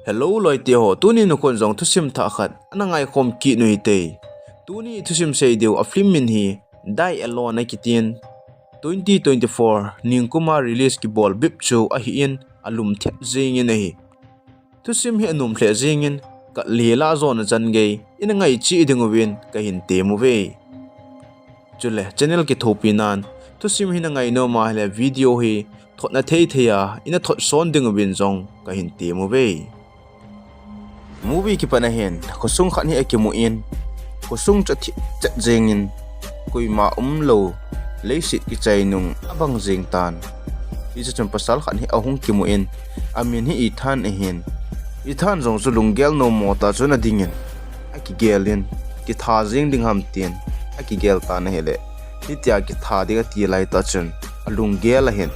Hello loi ti ho tuni no kon jong thusim tha khat anangai khom ki nui te tuni thusim sei deu a film min hi dai alone na kitin 2024 ningkuma release ki bol bip chu a hi in alum thep jing in hi thusim hi anum hle jing in ka lela zon chan ge in ngai chi dingu win ka hin te mu ve chule channel ki thopi nan thusim hi na ngai no ma hele video hi thotna thei theya ina thot son dingu win jong ka hin te mu ve movie ki panahin khosung khan hi akimu in khosung cha jengin kuima lo leisit ki chainung abang jeng tan isa cham pasal khan hi ahung kimu in amin hi ithan ithan jong chu lunggel no mota chuna dingin aki gelin ki tha jeng ding ham tin aki gel ta na hele nitya ki tha diga ti lai ta chun alunggel a hin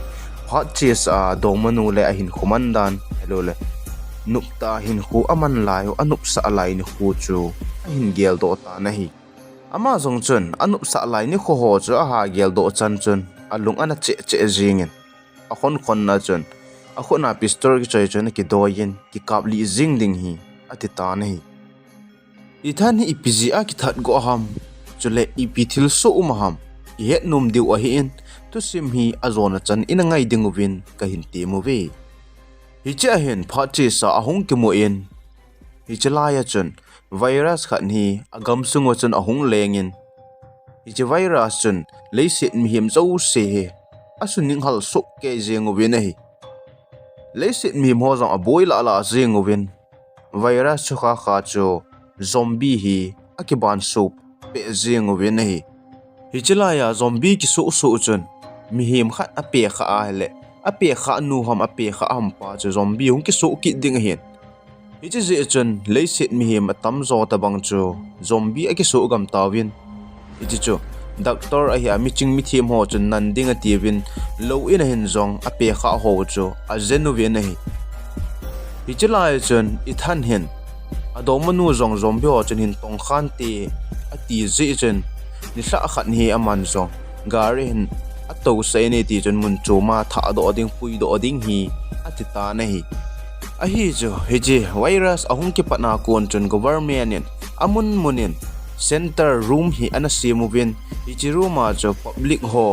hot cheese a dongmanu le a hin khomandan hello le nupta hin khu aman layo anup sa alai ni khu chu hin gel do ta na hi ama jong chun anup sa alai ni kho ho chu a ha gel do chan chun alung ana che jingin a khon na chun a khona pistol ki choi chun ki doyin ki kapli jing ding hi ati ta na hi ithan hi ipiji a ki that go ham chule ipithil so umham ye num diu a hi in tu sim hi azona chan inangai dingu win ka hin te mu ve hi cha hin phachi sa ahung ki mo in hi chalaya chun virus khan hi agam sungo chun ahung lengin hi che virus chun leisit mi him zo se he asun ning hal sok ke jengo win hi leisit mi mo jong a boil ala jengo win virus chu kha chu zombie hi akiban soup pe jengo win hi hi chalaya zombie ki so chun mi him khat a pe kha a hele ape kha nu ham ape kha am pa chu zombie hung ki so ki ding hin hi chi je chun leisit mi him atam zo ta bang chu zombie a ki so gam tawin hi chi chu doctor a hi mi ching mi thim ho chun nan ding a tiwin lo in a hin zong ape kha ho chu a zenu ve na hi hi chi lai chun I than hin Adongma nu zong zombie ho chun hin tong khan ti a ti je chun ni sa khat hi aman zong gari hin ato sai ne ti chun mun chu ma tha do ding pui do ding hi atita na hi a hi jo he je virus ahung ki patna kon chun government amun munin center room hi ana simu win hi ruma jo public ho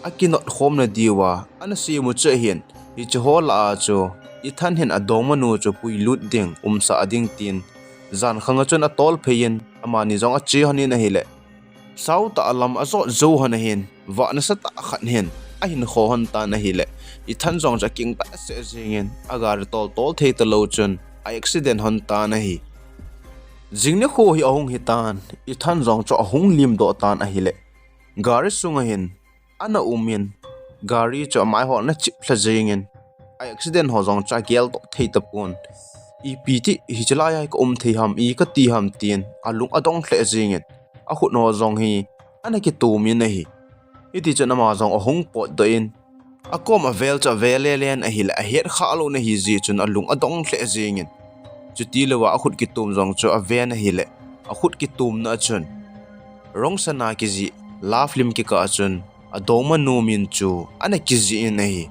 akinot home na diwa ana simu che hin hi ho la cho I than hin Adongma nu cho pui lut ding sa ading tin zan khanga chun atol phein amani jong a chi hani na hi le sau ta alam azo zo hana hin wa na sa ta khan hin a hin kho han ta na hi le I than jong ja king ta se jingen agar tol thei ta lo chun a accident hon ta na hi jingne kho hi ahung hi tan I than jong cho ahung lim do tan a hi le gari sunga hin ana umin gari cho mai ho na chip la jingen a accident ho jong cha gel to thei ta pon pt hi chala ya ko thei ham I ka ti ham tin alung adong hle jingen a khut no zong hi ana ki tu mi na hi iti chana ma zong ahung pot do in a kom a vel cha vele len a hil a het kha lo na hi ji chun alung adong hle jingin chuti lewa a khut ki tum zong chu a ven a hile a khut ki tum na chun rong sana ki ji la film ki ka chun Adongma nu min chu ana ki ji in hi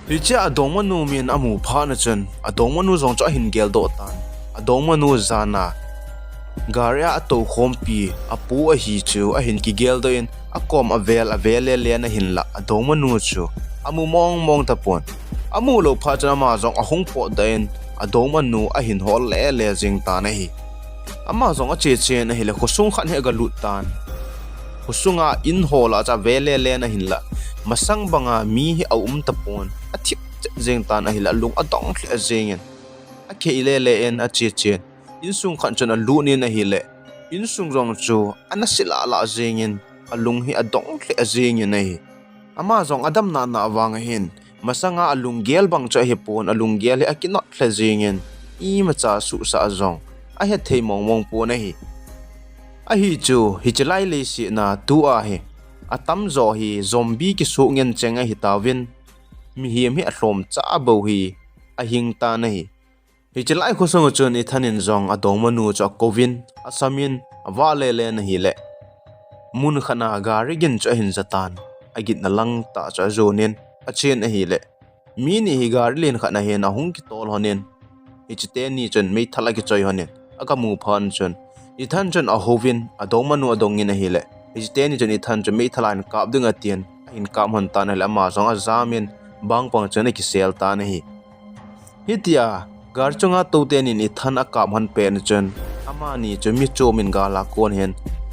hi cha Adongma nu min amu pha na chun Adongma nu zong cha hin gel do tan Adongma nu zana garia ato khompi apu a hi chu a hin ki gel do in akom a vel le na hin la Adongma nu chu amu mong ta pon amu lo pha chana ma jong ahung po da in Adongma nu a hin hol le jing ta na hi ama jong a che na hi le khosung khan he ga lut tan khosunga in hola cha vele le na hin la masang banga mi hi au ta pon a thip jing ta na hi la lung adong hle jing a kheile le en a che insung khan chana lu ni na hi le insung rong chu ana sila la jingin alung hi adong hle jingin nei ama jong adam na wang hin masanga alung gel bang cha hi pon alung gel hi akinot hle jingin I ma cha su sa jong a he thei mong po na hi a hi chu hi chalai le si na tu a hi atam zo hi zombie ki su ngen chenga hi tawin mi hiam hi ahlom cha bo hi a hing ta na hi hi chalai kho song chun I thanin zong Adongma nu cha kovin asamin awa le na hi le mun khana gari gen cha hin zatan agit na lang ta cha zonin a chen a hi le mi ni hi gari len khana hen ahung ki tol honen ichite ni chun mei thala ki choi hanin aka mu phan chun ithan chun a hovin Adongma nu adongin a hile ichite ni chun ithan chun mei thala an kap dung atien in kam hon tan hala ma zong a zamin bang pang chun ki sel ta na hi hitia gar chunga to ten in ithan a kam han pen chun ama ni chu mi chomin ga la kon hen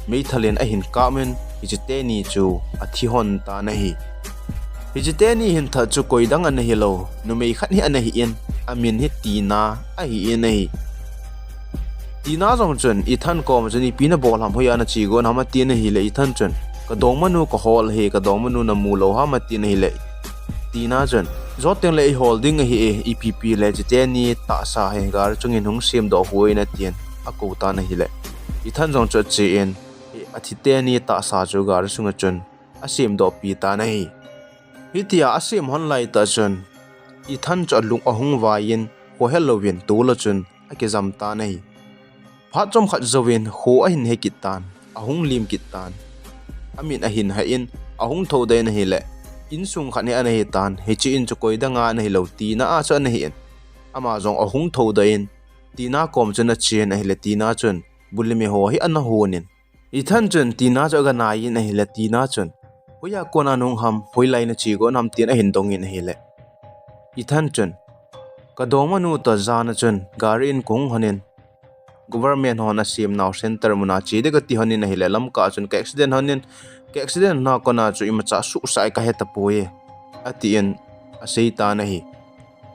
mei thalen a hin kamen ichite ni chu athi hon ta na hi ichite ni hin tha chu koidang an hi lo nu mei khat hi an hi in amin hi tina a hi in hi tina zong chun ithan kom chuni pina bol ham hoya na chi gon hama tin hi le ithan chun ka dongma nu ko hol he ka dongma nu na mu lo hama tin hi le tina chun zoteng le holding hi epp le chite ni ta sa he gar chungin hung sim do huai na tien a ko ta na hi le ithan zong chu chi in athite ni ta sa chu gar sunga chun a sim do pi ta na hi hitia asim hon lai ta chun ithan chu lung ahung wain ho helovin tu lo chun a ke jam ta na hi phat chom khat zawin ho a hin he kitan ahung lim kitan amin a hin ha in ahung tho de na hi le in sung khat ne an hi tan he chi in chu koi da nga na hi lo ti na a cha na hi ama jong ahung tho da in tina kom chun a chen a hi le tina chun bulimi ho hi an honin ithan chun tina cha ga na yin a hi le tina chun hoya kona nong ham hoilai na chi go nam tin a hin dong in hi le ithan chun ka dongma nu ta zana chun garin kong hanin government hona sim now center muna chi de ga ti hanin a hi le lam ka chun ka accident hanin ke accident na kona chu ima cha su sai ka heta poe atien asei ta na hi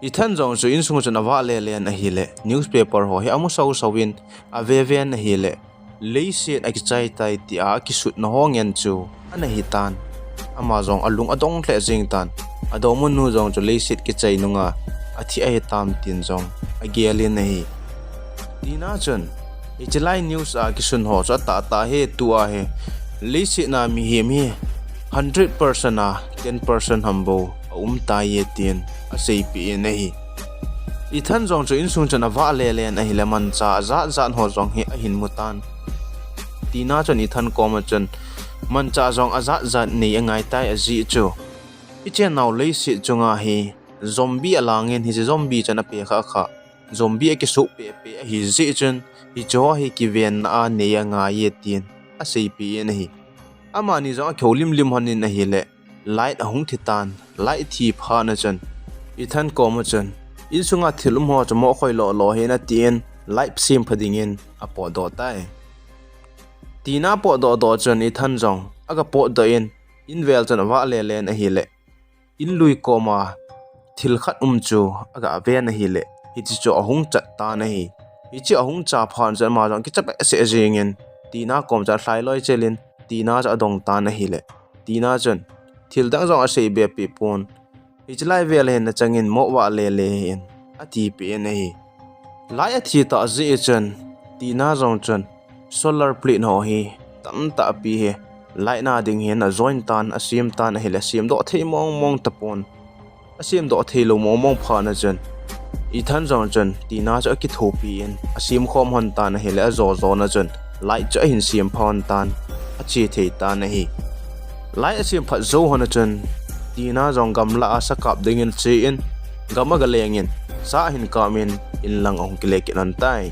ithan jong chu in sung chun awa le le na hi le newspaper ho hi amu sau sawin a ve ve na hi le leise Achai tai ti a ki sut na hongen chu ana hi tan ama jong alung adong tle jing tan Adongma nu jong chu leise ki chai nunga athi a tam tin jong agelin na hi tina chun ichlai news a ki sun ho cha ta he tu a he leise na mi hem hi 100% a 10% hambo ta ye tin a sei pi na hi ithan jong chu in sung chana wa le le na hi le man cha za zan ho jong hi a hin mutan tina chun ithan kom chun man cha jong aza zat nei angai tai a ji chu ichen naw leise chunga hi zombie alangin hi zombie chana pe kha kha zombie ke su pe pe hi ji chun hi jo hi ki ven a nei anga ye tin a sei pi na hi ama ni jong kholim lim hanin na hi le light ahung thitan light thi pha na chun ithan kom chun in sunga thilum ho chmo khoi lo he na tien light sim phadingin apo do tai tina po do chun ithan jong aga po do in vel chun wa le len a hi le in lui koma thil khat chu aga ve na hi le hi chi chu ahung chat ta na hi hi chi ahung cha phan jan ma jong ki chap se jingin tina kom cha hlai loi chelin tina cha dong ta na hi le tina chun thil dang jong a sei be pi pon ichlai vel hen na changin mo wa le le hen ati pe na hi lai athi ta ji chun tina jong chun solar plate ho hi tam ta pi he lai na ding hen na join tan asim tan hi le sim do thei mong tapon asim do thei lo mong pha na chun ithan jong chun tina cha ki thopi en asim khom hon tan hi le zo na chun lai cha hin sim phon tan achi thei ta na hi lai asim pha zo hon chun tina jong gamla asa kap dingin chi in gama ga lengin sa hin kamin in lang ong kile kin tai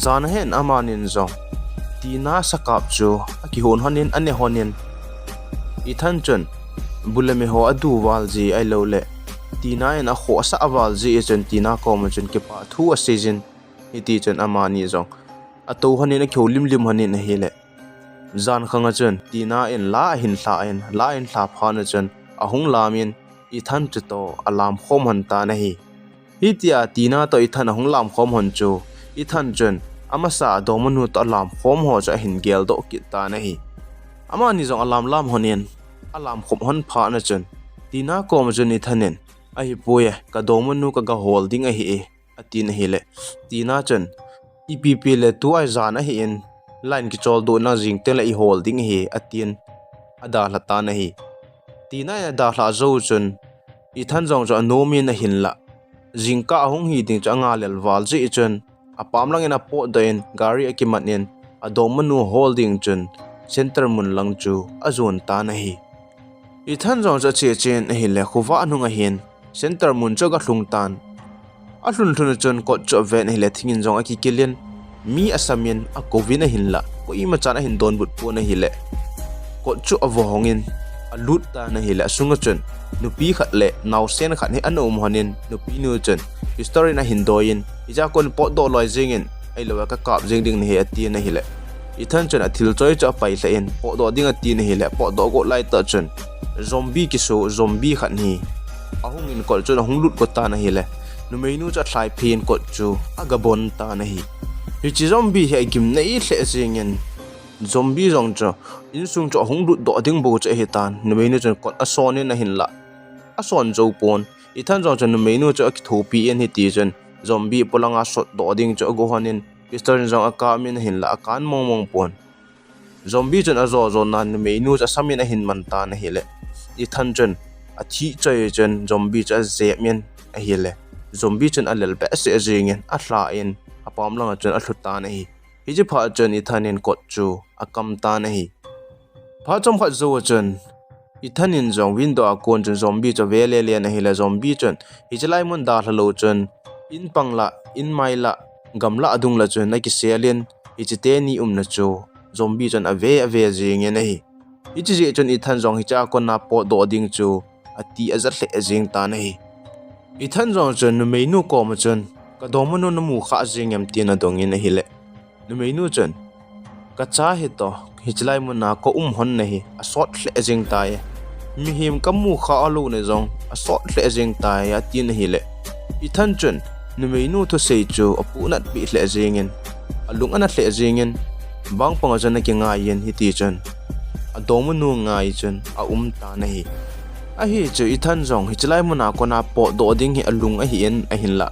zan hen amanin jong tina sakap chu aki hon hanin ane honin ithan chun bulame ho adu wal ji ai lo le tina en a kho sa awal ji chun tina kom chun ke pa thu a season iti chun amani jong ato hanin a kholim lim hanin hi le zan khanga chun tina en la hin hla phana chun ahung lamin ithan chu to alam khom han ta na hi hitia tina to ithan ahung lam khom hon chu ithan chun amasa Adongma nu to alam khom ho cha hin gel do ki ta na hi ama ni jong alam lam honin alam khom hon pha na chun tina kom chun ithanen a hi poye ka Adongma nu ka ga holding a hi atin hi le tina chun epp le tu ai zan a hi in line ki chol do na jing te le i holding hi atin ada la ta na hi tina ya da hla zo chun ithan jong cho nomin a hin la jingka hong hi ding changa lel wal ji chun apam lang in a po den gari akimanin Adongma nu holding chun center mun lang chu azun ta na hi ithan jong cha che chen hi le khuwa nu nga hin center mun cho ga thlung tan ahlun thun chon ko cho ven hi le thingin jong aki kilian mi asamin a covid a hin la ko i ma chan a hin don but pu na hi le ko chu avo hongin alut ta na hi le sunga chon nupi khat le naw sen khat ni anum hanin nupi nu chon history na hin doin ija kon po do loi jingin ai lo ka kap jing ding ni he ati na hi le i than chon athil choi cha pai la en po do ding ati na hi le po do go lai ta chon zombie ki so zombie khat ni ahung in ko chon hung lut ko ta na hi le numeinu cha thlai phin ko chu agabon ta na hi chi zombie he gim nei hle jingin zombie jong cho insung cho hung lut do ding bo cha he tan numeinu chon ko ason na hin la ason zo pon i than jong chon numeinu cha ki thopi en hi ti chen zombie polanga shot do ding cho go hanin piston jong aka min hin la kan mong pon zombie chon azo zo nan numeinu cha samin a hin man ta na hi le i than chon athi choi chen zombie cha ze men a hi le zombie chen alel be se jingin a hla in apam langa chen a thluta na hi ji pha chen i thanin kot chu akam ta na hi pha chom khat zo chen i thanin jong window a kon chen zombie cha vele le na hi le zombie chen hi chlai mun da hlo chen in pangla in maila gamla adung la chen na ki selin hi chite ni na chu zombie chen ave jing na hi ji chen i than jong hi cha kon na po do ding chu ati azat le jing ta na hi i than jong chen nu meinu ko ma chen ka dom no na mu kha jing em tin adong in hi le nu meinu chen ka cha he to hi chlai mun na ko hon na hi a sot le jing ta ye mi him kam mu kha alu ne jong a sot le jing ta ya tin hi le i than chen nu meinu to sei chu apu nat bi le jing in alung ana le jing in bang pang chen na ki nga yen hi ti chen adom nu ngai chen a ta na hi a hi chu i than jong hi chlai mun na ko na po do ding hi alung a hi en a hin la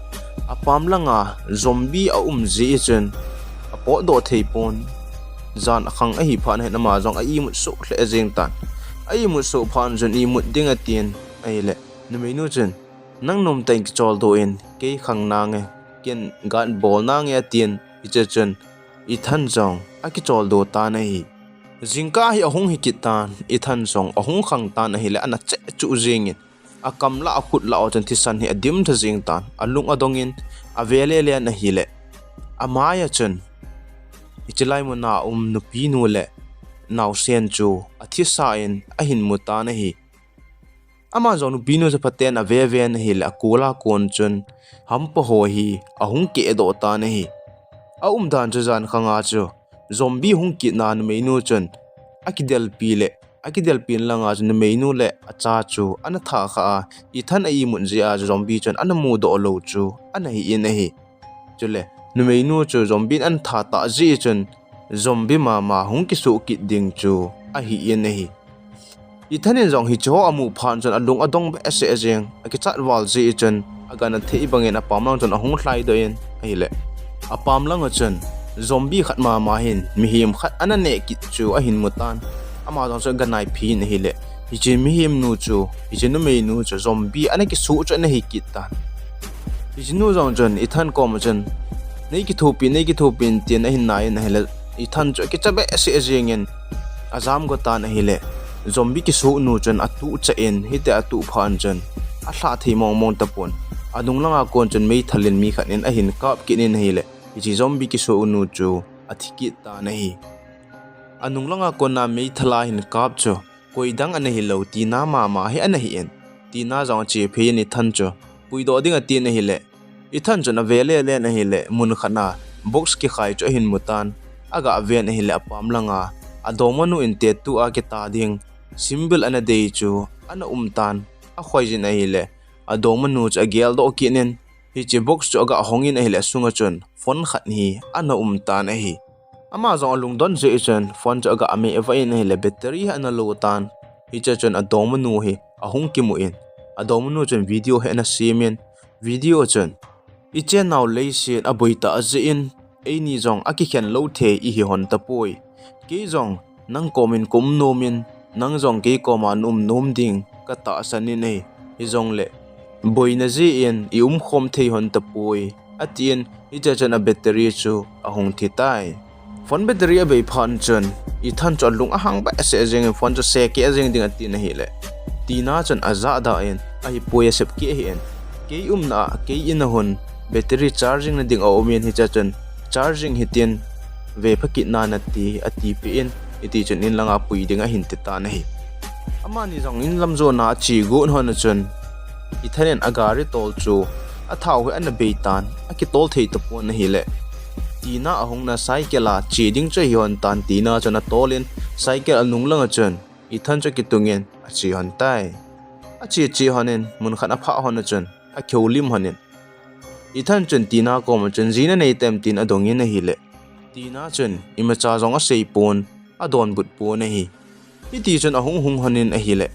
apam langa zombie a ji chen a po do thei pon zan khang a hi phan he na ma jong a i mu so le jing tan a i mu so phan chen i mu ding a tien ai le nu meinu chen nang nom teng chol do in ke khang na nge ken gan bol na nge tien i che chen i than jong a ki chol do ta na hi jingka hi ahung hi kitan i than jong ahung khang tan hi le ana che chu jingin a kamla a khut la o chen thisan hi adim tha jing tan alung adongin a vele le na hi le amaya chen ichilai mo na nupi nu le naw sen chu athi sa in a hin muta na hi ama jong nupi nu se paten a ve na hi le akula kon chen hampa ho hi ahung ke do ta na hi a dan chu jan khanga chu zombie hung ki na nu meinu chen akidel pin langa chu nu meinu le acha chu ana tha kha i than ai mun zia zombie chen ana mu do lo chu ana hi in hi chule nu meinu chu zombie an tha ta ji chen zombie ma hung ki su ki ding chu a hi in hi i thanin jong hi cho amu phan chen alung adong be se jeng aki chat wal ji chen agana thei bangin apam lang chen ahung hlai do in hi le apam lang chen zombie khat ma hin mi him khat ana ne ki chu a hin mutan ama jong so ganai phi ne hi le hi chi mi him nu chu hi chi nu me nu chu zombie ana ki su chu na hi ki ta hi chi nu jong chen i than ko ma chen nei ki thopin tin a hin nai na hele i than chu ki chabe se jingen azam go ta na hi le zombie ki su nu chen atu cha en hi te atu phan chen a hla thei mong ta pon adung langa kon chen mei thalin mi khat in a hin kap ki nin hi le hi zombie ki su nu chu athiki ta na hi anung langa kon na mei thala hin kap chu koi dang an hi lo ti na ma hi an hi en ti na jang che phe ni than chu pui do ding a ti na hi le i than chu na vele le na hi le mun khana box ki khai chu hin mutan aga ven hi le apam langa adoma nu in te tu a ki ta ding symbol ana dei chu ana tan a khoi jin a hi le adoma nu cha gel do ki nen hi chi box chu aga hongin a hi le sunga chun phone khat hi ana tan a hi ama zong lung don je chen phone chu aga ame eva in hi le battery ana lo tan hi cha chun adoma nu hi ahung ki mu in adoma nu chun video he na simen video chun i chen naw lei sin a boita a je in ei ni zong aki khen lo the i hi hon ta poi ke zong nang komin kum nomin nang zong ke koma nom ding ka ta sani nei hi zong le boina ji in i khom thei hon ta poi atien i cha chana battery chu ahung thi tai phone battery a bei phan chen i than chon lung a hang ba se jeng phone chu se ke jeng ding ati na hi le tina chan aza da in a hi poi sep ke hi en ke na ke in hun battery charging na ding omin hi cha chun charging hitin ve phaki na na ti ati pe in iti chun in langa pui dinga hin te ta na hi amani jong in lamzo na chi gun hon chun ithanen agari tol chu athau he an beitan aki tol thei to pon na hi le tina ahong na cycle a chi ding che yon tan tina chana tolin cycle anung langa chun ithan cha kitungen achi hon tai achi honen mun khana pha hon chun a kheulim honen ithan chun tina ko ma chun jina nei tem tin adongin na hi le tina chun ima cha jong a sei pon adon but pon na hi iti chun ahung hung honen a hi le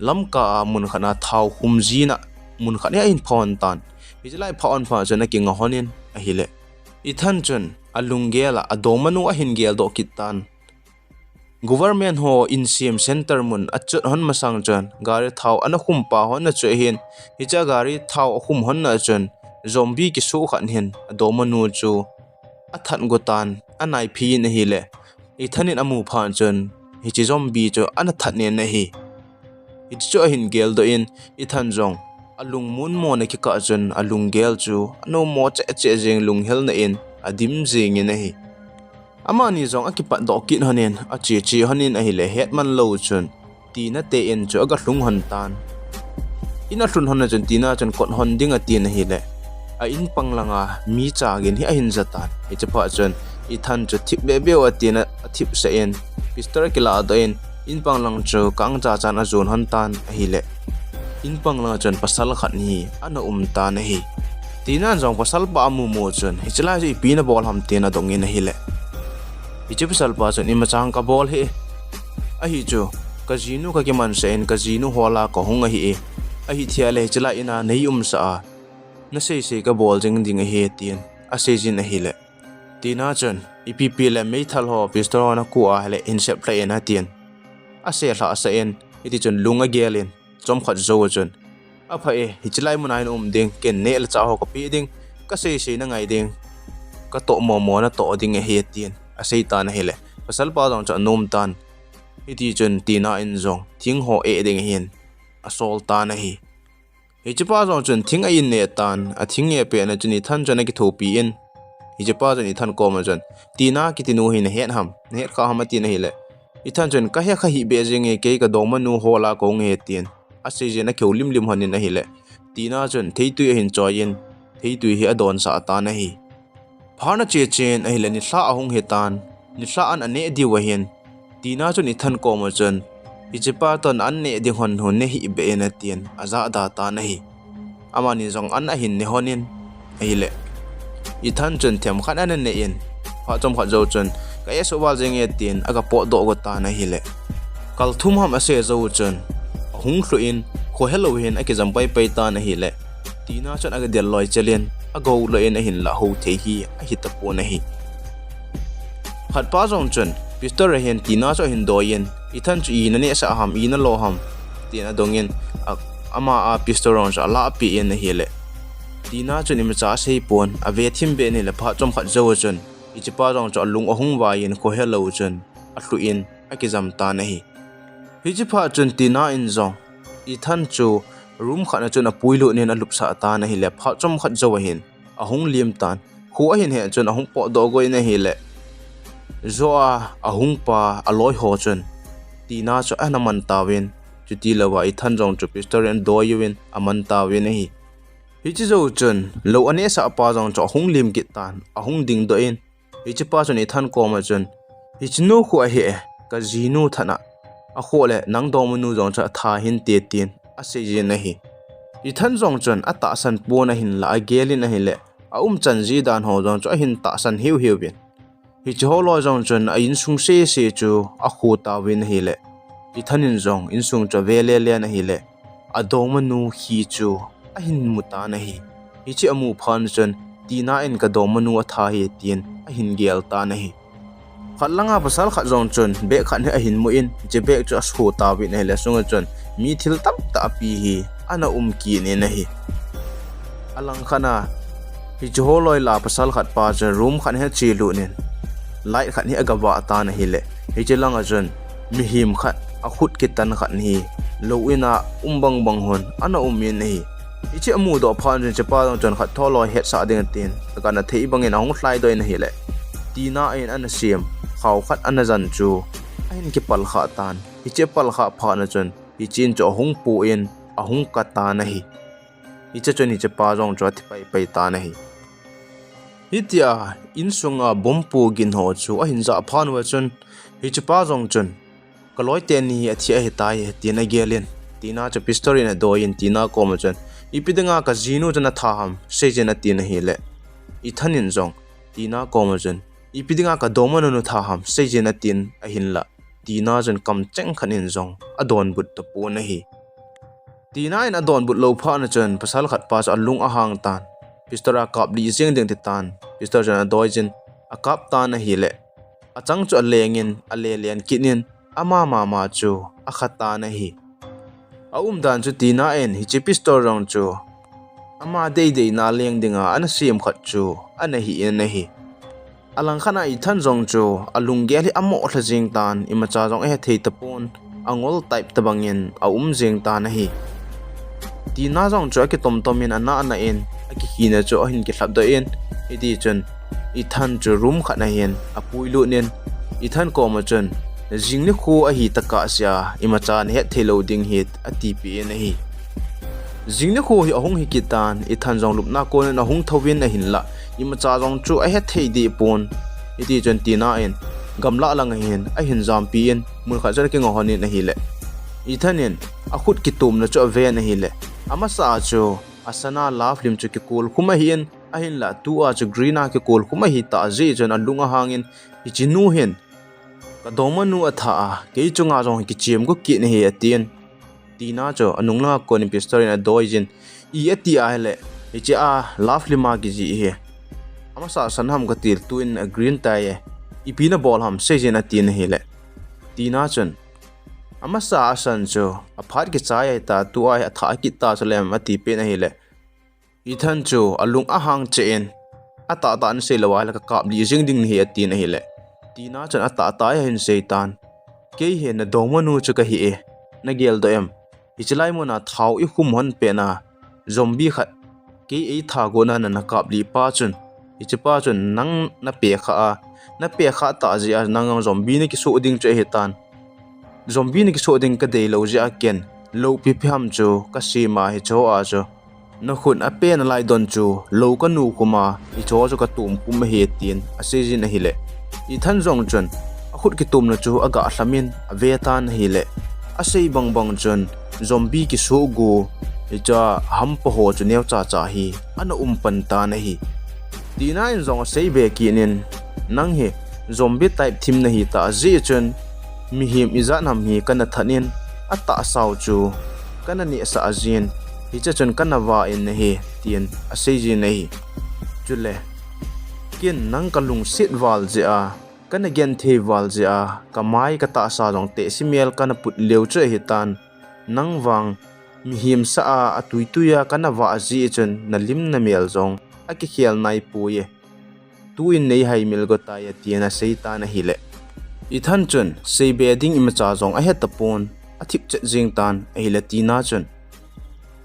lamka mun khana thau hum jina mun khania in phon tan hijlai phon pha chun a king honen a hi le ithan chun alungela Adongma nu a hingel do kitan government ho in CM center mun achut hon masang chun gari thau ana khumpa hon na che hin hicha gari thau khum hon na chun zombie ki su khan hin Adongma nu chu athan gotan anai phi na hi le ithanin amu phan chun hichi zombie chu ana thatne na hi hicho hin gel do in ithan jong alung mun mo na ki ka chun alung gel chu no mo che jeng lung hel na in adim jing in na hi amani jong akipat do kin hanen chi hanin a hi le hetman lo chun tina te en chu aga hlung hon tan ina hlun hon na chun tina chun kon hon ding a tin hi le a in panglanga mi cha gen hi a hin zatan hi chapa chun I than chu thip be be wa tina a thip se en pistor kila do in panglang chu kang cha chan a zon hon tan a hi le in panglang chun pasal khat ni ana ta na hi tina jong pasal ba mu mo chun hi chla ji pi na bol ham tina dong in a hi le ichi pasal pa chun ima chang ka bol he a hi chu kazino ka ki man sen kazino hola ko hung a hi a hi thia le chla ina nei sa na sei ka bol jing ding a he tin a sei jin a hi le tina chun ipp le mei thal ho pistor na ku a le in sep play na tin a se hla sa en iti chun lunga gelin chom khat zo chun a pha e hi chlai munain ding ken ne la cha ho ko pi ding ka sei na ngai ding ka to mo na to ding a he tin a sei ta na hele pasal pa dong cha nom tan iti chun tina in zong thing ho e ding hin a sol ta na hi hi chipa zong chun thing a in ne tan a thing e pe na chuni than chana ki thopi in hi chipa chun I than ko ma chun tina ki tinu hin hen ham ne kha ham ti na hi le I than chun ka he kha hi be jing e ke ka Adongma nu hola ko nge tin a sei je na kheu lim hanin na hi le tina chun theitu hin choyin theitu hi adon sa ta na hi phana chen a hi le ni hla ahung he tan ni hla an ane di wa hin tina chun I than ko ma chun hi chipa ton an ne di hon hon ne hi be na tin aza da ta na hi amani jong an a hin ne honin a hi le I than chun them khan an ne in pha chom kha zo chun ka eso wal jeng e tin aga po do go ta na hi le kal thum ham ase zo chun hung khlu in kho hello hin a ki jam pai ta na hi le tina chun aga del loi chelen a go lo in a hin la ho the hi a hi ta po na hi khat pa jong chun pistor hen tina cho hin do yin I than chu I na ne sa ham I na lo ham tina dongin ama a pistor on sa la pi in na hi le tina chun im cha sei pon a ve thim be ni le pha chom khat zo chun I chipa jong cho lung ahung wa yin ko hello chun a hlu in a ki jam ta na hi hi chipa chun tina in zong I than chu room khana chun a puilu nen a lup sa ta na hi le pha chom khat zo hin ahung lim tan khu a hin he chun ahung po do goi na hi le zo a ahung pa aloi ho chun tina cho ana man ta wen chu ti lawa I than jong chu pistor en do yuin a man ta wen hi hi chi zo chun lo ane sa pa jong cho hung lim ki tan ahung ding do in hi chi pa chun I than ko ma chun hi chi no khu a he ka jinu thana a kho le nang Adongma nu jong cha tha hin te tin a se je na hi I than jong chun a ta san po na hin la a gelin na hi le a chan ji dan ho jong cho hin ta san hiu bin hi chi ho lo jong chun a in sung se chu a khu ta win hi le I thanin jong in sung cho vele le na hi le Adongma nu hi chu a hin muta na hi hi chi amu phan chun tina en ka Adongma nu a tha hi tin a hin gel ta na hi khatlanga pasal khat zong chun be khan a hin mu in je be chu a shu ta wi na le sunga chun mi thil tam ta pi hi ana ki ne na hi alang khana hi jo loi la pasal khat pa chun room khan he chi lu nen light khat hi aga wa ta na hi le hi che langa chun mi him khat a khut ki tan khat hi lo ina bang hon ana min hi ichi amu do phan jin chepa dong chon khat tholo het sa ding tin ka na thei bangin ahong hlai do in hi le tina in an siam khaw khat an jan chu ain ki pal kha tan ichi pal kha pha na chon ichin cho hung pu in ahung ka ta na hi ichi chon ichi pa jong cho thi pai ta na hi hitia insunga bompu gin ho chu a hinza phan wa chun ichi pa jong chun kaloi ten ni athi a tai tina gelin tina cha pistori na do in tina ko ma chun ipidanga ka jinu jana thaham sejena tina hi le ithanin jong tina ko ma chun ipidanga ka domano nu thaham sejena tin a hin la tina jan kam cheng khanin jong adon but to pu na hi tina in adon but lo pha na chun pasal khat pas alung a hang tan pistora kap li jeng ding ti tan pistor jana doijin a kap tan na hi le achang chu lengin a le len kinin ama ma chu a khata na hi a dan chu tina en hi chi pistor rong chu ama dei na leng dinga an sim khat chu an hi en na hi alang khana I than jong chu alung gel hi amo thlajing tan imacha jong e thei tapon angol type tabangin a jing tan na hi tina jong chu ki tom in ana en ki hina chu hin ki thlap do en idi chun I than chu room khana hen a puilu nen I than ko ma chun jingni khu a hi taka sia imacha ne he loading hit ati pi na hi jingni khu hi ahong hi kitan I than jong lupna ko na hung thowin na hin la imacha jong chu a he thei di pon iti jon tina en gamla lang hen a hin jam pi en mun kha jar ki ngohoni na hi le I thanin a khut ki tum na chu ve na hi le ama sa chu asana laf lim chu ki kul khuma hi en a hin la tu a chu greena ki kul khuma hi ta ji jon alunga hangin I chinu hen ka domanu atha ke chunga jong ki chem ko ki ne he atien tina cho anungla ko ni pistori na doijin I ati a le ichi a laf lima ki ji he ama sa sanham ka til tu in a green tai I pina ball ham sejen atin he le tina chon ama sa san cho a phat ki chai ta tu a tha ki ta solem ati pe na he le I than cho alung a hang chen ata ta an se lawa la ka kap li jing ding he atin he le tina chan ata ta hin seitan ke he na domanu chu ka hi e na gel do em ichlai mo na thau I hum hon pe na zombie khat ke e tha go na na kap li pa chun ichipa chun nang na pe kha ta ji a nang zombie ne ki so ding che he tan zombie ne ki so ding ka dei lo ji a ken lo pi pham chu ka si ma hi cho a cho na khun a pe na lai don chu lo ka nu kuma I cho ka tum kum he tin a se ji na hi le I than jong chun a khut ki tum na chu aga hlamin a ve tan hi le a sei bang chun zombie ki so gu I cha ham po ho chu neu cha hi ana pan ta na hi tina in zong sei be ki nin nang he zombie type thim na hi ta ji chun mi him iza nam hi kana thanin ata saw chu kana ni sa ajin hi cha chun kana wa in na hi tien a sei ji na hi chule kin nang kalung sit wal je a kana gen the wal je a kamai ka ta sa jong te simel kana put leu che hi tan nang wang mi him sa a atui tuya kana wa ji chun na lim na mel jong a ki khial nai pu ye tu in nei hai mil go ta ya tiana seita na hi le I than chun sei bedding im cha jong a he tapon a thip che jing tan a hi le tina chun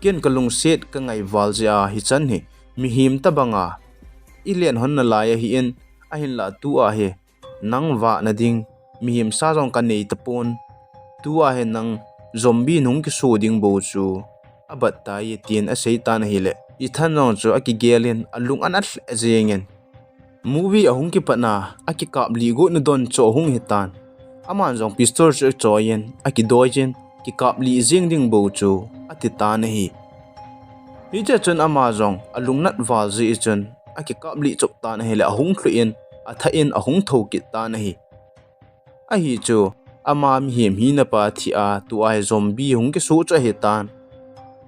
ken kalung set ka ngai wal ja hi chan hi mi him ta banga I len hon na la ya hi in a hin la tu a he nang wa na ding mi him sa jong ka nei tapon tu a he nang zombie nung ki so ding bo chu abat ta ye tien a seita na hi le I than jong chu a ki gelin alung an at jengen movie ahung ki patna a ki kap li go na don cho hung hitan aman jong pistol chu choyen a ki doijin ki kap li jing ding bo chu ati ta na hi hi cha chun ama jong alung nat wal ji chun a ki kap li chop ta na hi le ahung thlu in a tha in ahung tho ki ta na hi a hi chu ama mi him hi na pa thi a tu ai zombie hung ki su cha hitan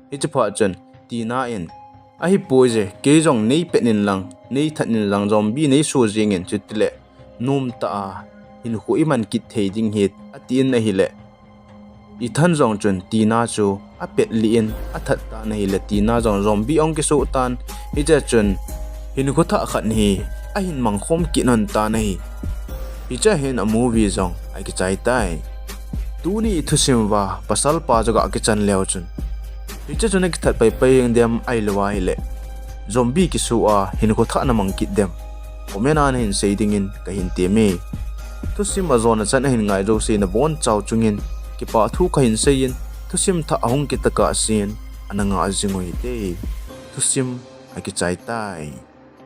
hi cha pha chun tina in a hi poje ke jong nei penin lang nei thatnin lang zombie nei su jingin chutle num ta in hu iman ki theiding hit atin na hi le I than jong chun tina chu a pet li in a that ta na hi le tina jong zombie ong ki su tan hi cha chun hin ko tha khat hi a hin mang khom ki non ta na hi hi cha hin a movie jong ai ki chai tai tu ni thu sim wa pasal pa jaga ki chan leo chun Richa chune ki that pai pai dem ai lewa ile zombie ki su a hin ko tha na mang ki dem omena hin sei dingin ka hin te me tu sim azona chan hin ngai ro se na bon chaw chungin ki pa thu ka hin sein tu sim tha ahung ki taka sin ananga azingoi te tu sim aki chai tai